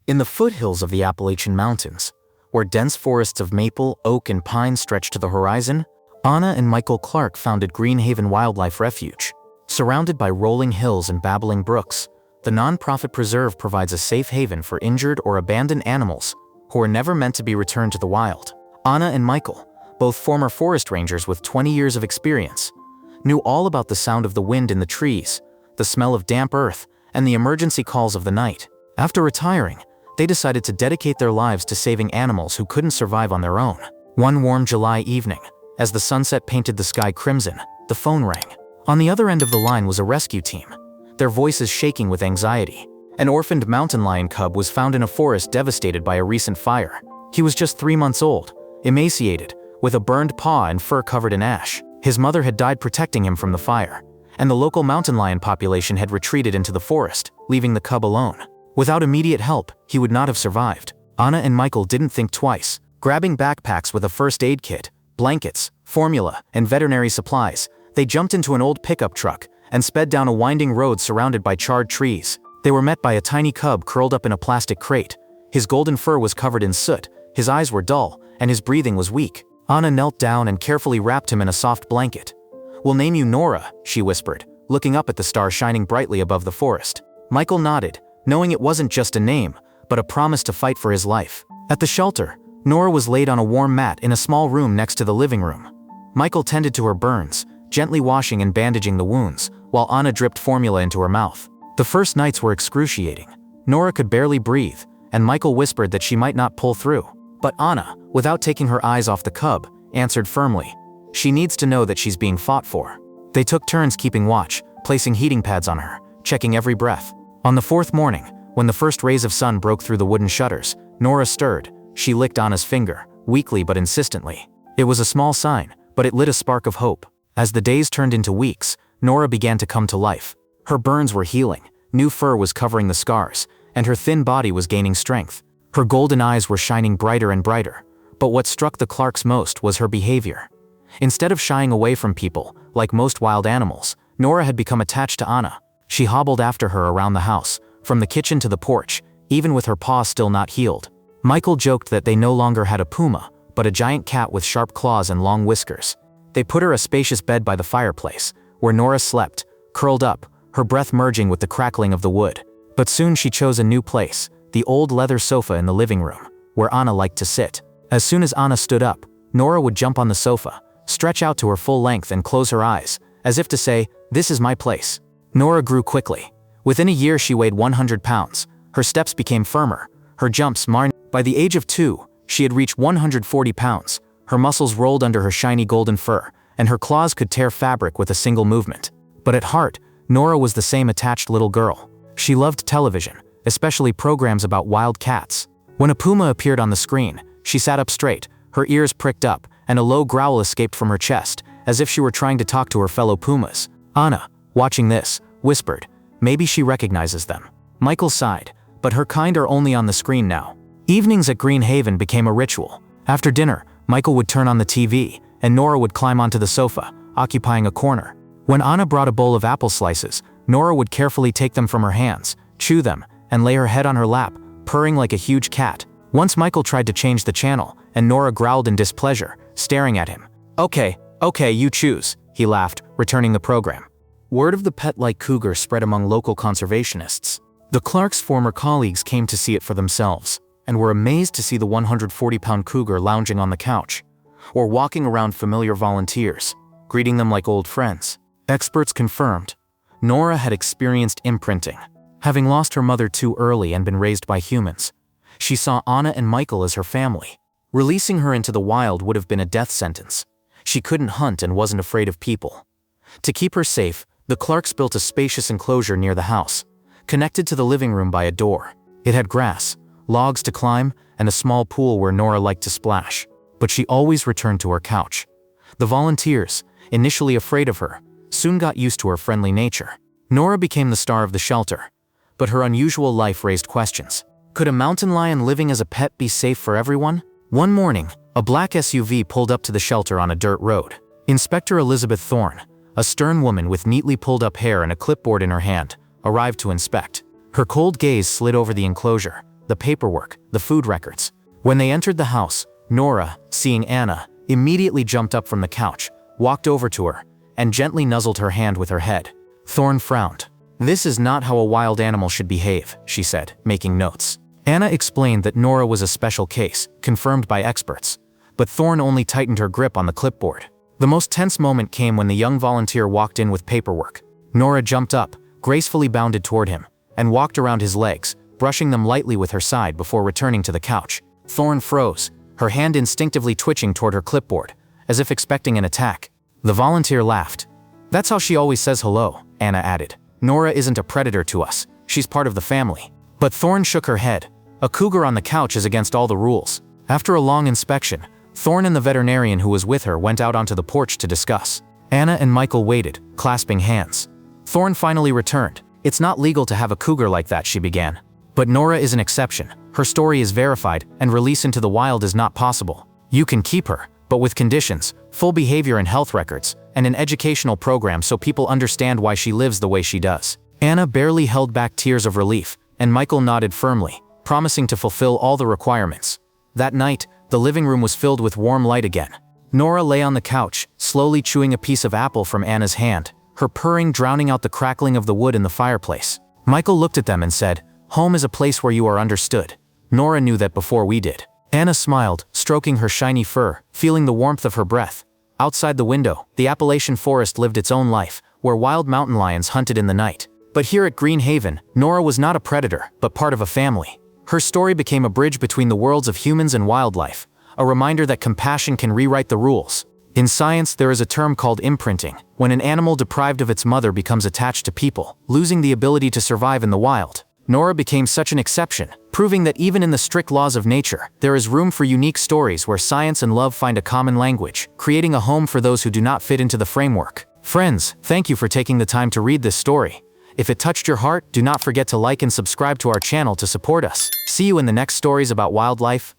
In the foothills of the Appalachian Mountains, where dense forests of maple, oak, and pine stretch to the horizon, Anna and Michael Clark founded Greenhaven Wildlife Refuge. Surrounded by rolling hills and babbling brooks, the nonprofit preserve provides a safe haven for injured or abandoned animals who are never meant to be returned to the wild. Anna and Michael, both former forest rangers with 20 years of experience, knew all about the sound of the wind in the trees, the smell of damp earth, and the emergency calls of the night. After retiring, they decided to dedicate their lives to saving animals who couldn't survive on their own. One warm July evening, as the sunset painted the sky crimson, the phone rang. On the other end of the line was a rescue team, their voices shaking with anxiety. An orphaned mountain lion cub was found in a forest devastated by a recent fire. He was just 3 months old, emaciated, with a burned paw and fur covered in ash. His mother had died protecting him from the fire, and the local mountain lion population had retreated into the forest, leaving the cub alone. Without immediate help, he would not have survived. Anna and Michael didn't think twice. Grabbing backpacks with a first aid kit, blankets, formula, and veterinary supplies, they jumped into an old pickup truck and sped down a winding road surrounded by charred trees. They were met by a tiny cub curled up in a plastic crate. His golden fur was covered in soot, his eyes were dull, and his breathing was weak. Anna knelt down and carefully wrapped him in a soft blanket. "We'll name you Nora," she whispered, looking up at the star shining brightly above the forest. Michael nodded, knowing it wasn't just a name, but a promise to fight for his life. At the shelter, Nora was laid on a warm mat in a small room next to the living room. Michael tended to her burns, gently washing and bandaging the wounds, while Anna dripped formula into her mouth. The first nights were excruciating. Nora could barely breathe, and Michael whispered that she might not pull through. But Anna, without taking her eyes off the cub, answered firmly, "She needs to know that she's being fought for." They took turns keeping watch, placing heating pads on her, checking every breath. On the fourth morning, when the first rays of sun broke through the wooden shutters, Nora stirred. She licked Anna's finger, weakly but insistently. It was a small sign, but it lit a spark of hope. As the days turned into weeks, Nora began to come to life. Her burns were healing, new fur was covering the scars, and her thin body was gaining strength. Her golden eyes were shining brighter and brighter. But what struck the Clarks most was her behavior. Instead of shying away from people, like most wild animals, Nora had become attached to Anna. She hobbled after her around the house, from the kitchen to the porch, even with her paw still not healed. Michael joked that they no longer had a puma, but a giant cat with sharp claws and long whiskers. They put her a spacious bed by the fireplace, where Nora slept, curled up, her breath merging with the crackling of the wood. But soon she chose a new place, the old leather sofa in the living room, where Anna liked to sit. As soon as Anna stood up, Nora would jump on the sofa, stretch out to her full length and close her eyes, as if to say, "This is my place." Nora grew quickly. Within a year she weighed 100 pounds. Her steps became firmer, her jumps marred. By the age of 2, she had reached 140 pounds. Her muscles rolled under her shiny golden fur, and her claws could tear fabric with a single movement. But at heart, Nora was the same attached little girl. She loved television, especially programs about wild cats. When a puma appeared on the screen, she sat up straight, her ears pricked up, and a low growl escaped from her chest, as if she were trying to talk to her fellow pumas. Anna, watching this, whispered, "Maybe she recognizes them." Michael sighed, but her kind are only on the screen now. Evenings at Greenhaven became a ritual. After dinner, Michael would turn on the TV, and Nora would climb onto the sofa, occupying a corner. When Anna brought a bowl of apple slices, Nora would carefully take them from her hands, chew them, and lay her head on her lap, purring like a huge cat. Once Michael tried to change the channel, and Nora growled in displeasure, staring at him. Okay, you choose," he laughed, returning the program. Word of the pet-like cougar spread among local conservationists. The Clarks' former colleagues came to see it for themselves, and were amazed to see the 140-pound cougar lounging on the couch, or walking around familiar volunteers, greeting them like old friends. Experts confirmed, Nora had experienced imprinting. Having lost her mother too early and been raised by humans, she saw Anna and Michael as her family. Releasing her into the wild would have been a death sentence. She couldn't hunt and wasn't afraid of people. To keep her safe, the Clarks built a spacious enclosure near the house, connected to the living room by a door. It had grass, logs to climb, and a small pool where Nora liked to splash. But she always returned to her couch. The volunteers, initially afraid of her, soon got used to her friendly nature. Nora became the star of the shelter, but her unusual life raised questions. Could a mountain lion living as a pet be safe for everyone? One morning, a black SUV pulled up to the shelter on a dirt road. Inspector Elizabeth Thorne, a stern woman with neatly pulled up hair and a clipboard in her hand, arrived to inspect. Her cold gaze slid over the enclosure, the paperwork, the food records. When they entered the house, Nora, seeing Anna, immediately jumped up from the couch, walked over to her, and gently nuzzled her hand with her head. Thorne frowned. "This is not how a wild animal should behave," she said, making notes. Anna explained that Nora was a special case, confirmed by experts, but Thorne only tightened her grip on the clipboard. The most tense moment came when the young volunteer walked in with paperwork. Nora jumped up, gracefully bounded toward him, and walked around his legs, brushing them lightly with her side before returning to the couch. Thorne froze, her hand instinctively twitching toward her clipboard, as if expecting an attack. The volunteer laughed. "That's how she always says hello," Anna added. "Nora isn't a predator to us, she's part of the family." But Thorne shook her head. "A cougar on the couch is against all the rules." After a long inspection, Thorne and the veterinarian who was with her went out onto the porch to discuss. Anna and Michael waited, clasping hands. Thorne finally returned. "It's not legal to have a cougar like that," she began. "But Nora is an exception. Her story is verified, and release into the wild is not possible. You can keep her, but with conditions, full behavior and health records, and an educational program so people understand why she lives the way she does." Anna barely held back tears of relief, and Michael nodded firmly, promising to fulfill all the requirements. That night, the living room was filled with warm light again. Nora lay on the couch, slowly chewing a piece of apple from Anna's hand, her purring drowning out the crackling of the wood in the fireplace. Michael looked at them and said, "Home is a place where you are understood." Nora knew that before we did. Anna smiled, stroking her shiny fur, feeling the warmth of her breath. Outside the window, the Appalachian forest lived its own life, where wild mountain lions hunted in the night. But here at Green Haven, Nora was not a predator, but part of a family. Her story became a bridge between the worlds of humans and wildlife, a reminder that compassion can rewrite the rules. In science, there is a term called imprinting, when an animal deprived of its mother becomes attached to people, losing the ability to survive in the wild. Nora became such an exception, proving that even in the strict laws of nature, there is room for unique stories where science and love find a common language, creating a home for those who do not fit into the framework. Friends, thank you for taking the time to read this story. If it touched your heart, do not forget to like and subscribe to our channel to support us. See you in the next stories about wildlife.